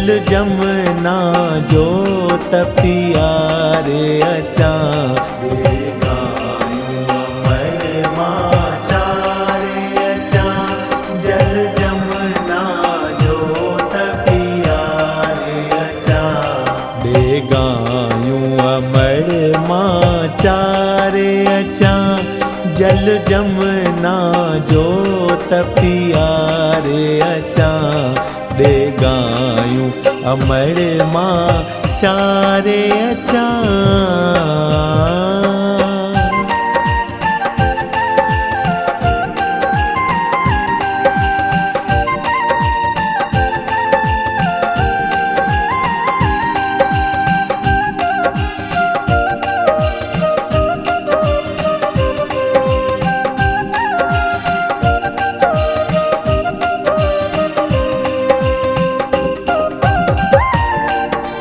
जल जमुना जो तपिया रे अचा गायूं अमर माचा रे अचा जल जमुना जो तपिया रे अचा गायूं अमर माचा रे अचा जल जमुना जो तपिया रे अचा गायूं अमर माचा रे अचा।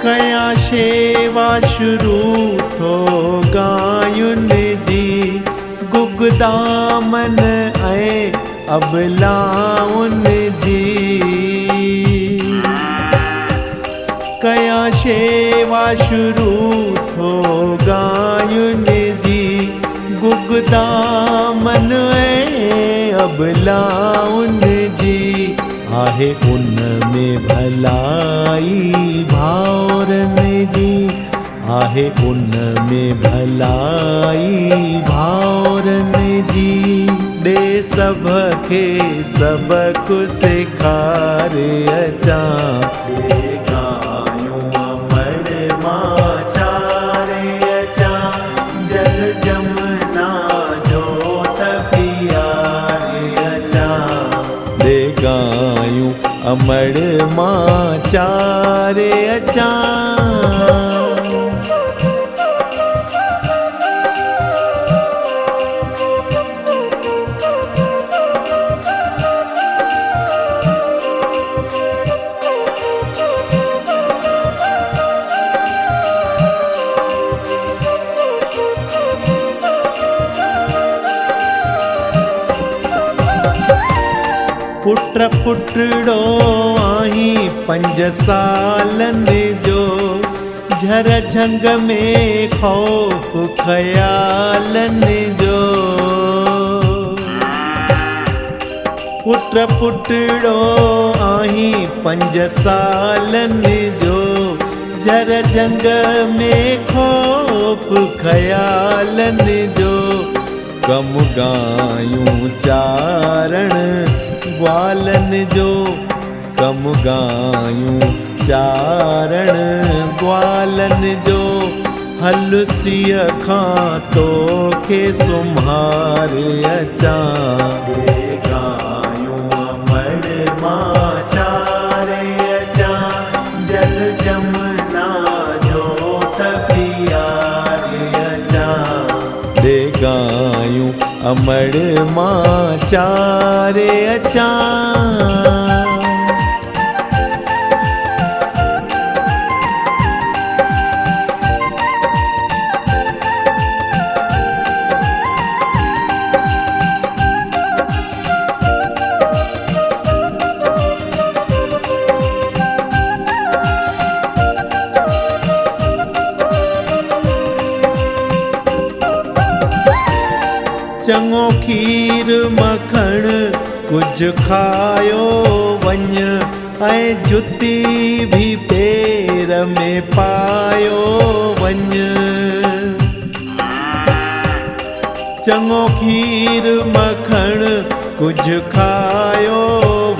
कया शेवा शुरू थो गायुनि जी गुगदामन ऐं अबलाउनि जी कया शेवा शुरू थो गायुनि जी गुगदामन ऐं अबलाउनि जी आहे उन में भलाई भाउरनि जी आहे उन में भलाई भाउरनि जी ॾे सभ खे सबक़ु सेखारे अचा गायूं अमर माचा रे अचा जल जमुना जो तपिया रे अचा गायूं अमर माचा रे अचा। पुट पुटड़ो आही 5 सालनि जो झर झंग में खौफ ख़यालनि जो पुट पुटड़ो आही 5 सालनि जो झर झंग में खौफ ख़यालनि जो कम गायूं चारण ग्वालन जो कम गायूं चारण ग्वालन जो हल सिय खां तोखे सुम्हारे अचा गायूं अमर माचा रे अचा जल जमुना जो तपिया रे अचा गायूं अमर माचा रे अचा। चङो खीर मखण कुझु खायो वञ ऐं जुती भी पेर में पायो वञ चङो खीर मखण कुझु खायो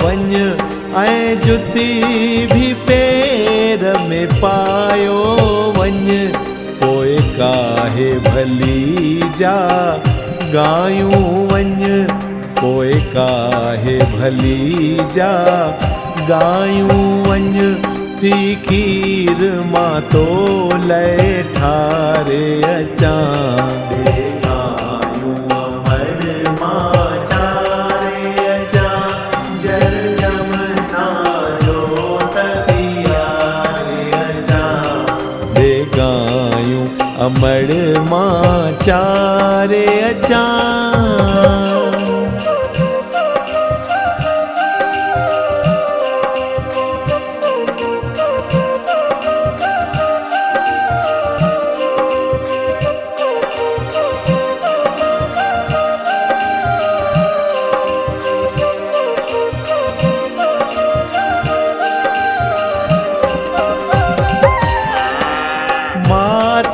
वञ ऐं जुती भी पेर में पायो वञ पोइ काहे भली जा गायूं वञ पोइ काहे भली जा गायूं वञ थी खीर मां तो लय ठारे अचा गायूं अमर माचा रे अचा जल जमुना जो तपिया रे अचा गायूं अमर माचा रे अचा।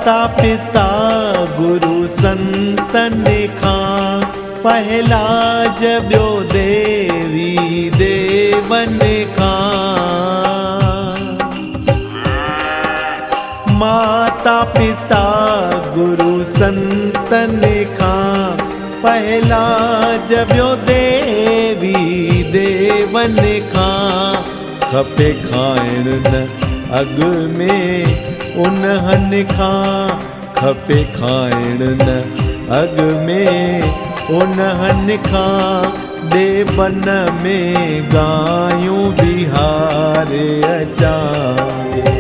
माता पिता गुरु संतन खां पहला जब्यो देवी देवन खां। माता पिता गुरु संतन खां पहला जब्यो देवी देवन खां। खपे खाइण न अग में उन्हनि खां, खपे खाइण न अग में उन्हनि खां। देवन में गायूं बिहारे अचां।